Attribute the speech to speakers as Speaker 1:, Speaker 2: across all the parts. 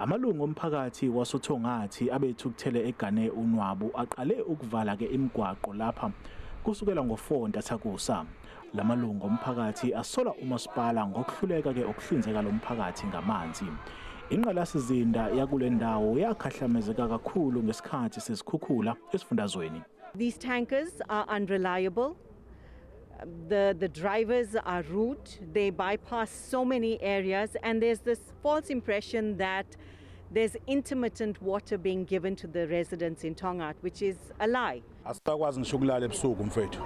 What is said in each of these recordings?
Speaker 1: Amalungu omphakathi wasothongathi abethukuthele egane unwabu aqale ukuvala ke imigwaqo lapha kusukela ngo4 ntathakusa. Lamalungu omphakathi asola umasipala ngokuhluleka ke okuhlinzeka lomphakathi ngamanzi. Inqalasizinda yakulendawo yakhahlamezeka kakhulu ngesikhathi sezikhukhula esifundazweni.
Speaker 2: These tankers are unreliable. The drivers are rude. They bypass so many areas, and there's this false impression that there's intermittent water being given to the residents in Othongathi, which is a lie.
Speaker 3: Asakwazi ngisho ukulala ebusuku mfethu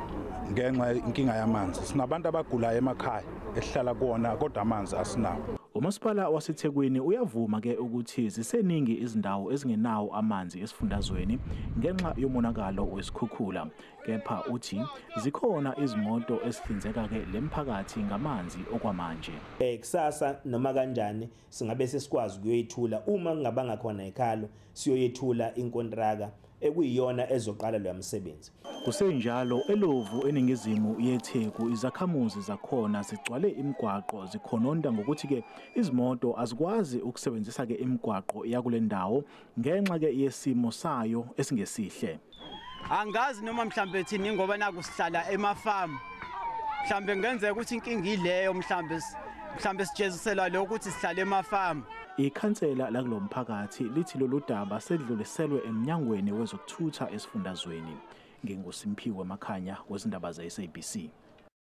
Speaker 3: ngenxa inkinga yamanzi. Sinabantu abagulayo emakhaya ehlala kuona kodwa amanzi asinawo.
Speaker 1: Umasipala waseThekwini uyavuma ke ukuthi ziseningi izindawo ezingenawo amanzi esifundazweni ngenxa yomonakalo wesikhukhula. Kepha uthi zikhona izimoto esihlinzeka ke lemphakathi ngamanzi okwamanje.
Speaker 4: Kusasa noma kanjani singabe sesikwazi kuyoyithula uma kungabanga khona ikhalo siyoyithula inkontraka ekuyiyona ezoqala lo msebenzi.
Speaker 1: Kusenjalo elovu eningizimu yeTheku izakhamuzi zakhona zigcwale imigwaqo zikhononda ngokuthi ke izimoto azikwazi ukusebenzisa ke imigwaqo yakulendawo ngenxa ke yesimo sayo esingesihle.
Speaker 5: Angazi noma mhlambe thini ngoba nakusihlala emafamu. Mhlambe ngenzeka ukuthi inkinga ileyo mhlambe sijezisela lo ukuthi sihlale emafamu.
Speaker 1: Ikhansela lakulomphakathi lithi lolu daba sedluliselwe emnyangweni wezokuthutha esifundazweni. NginguSimphiwe Makhanya wezindaba zeSABC.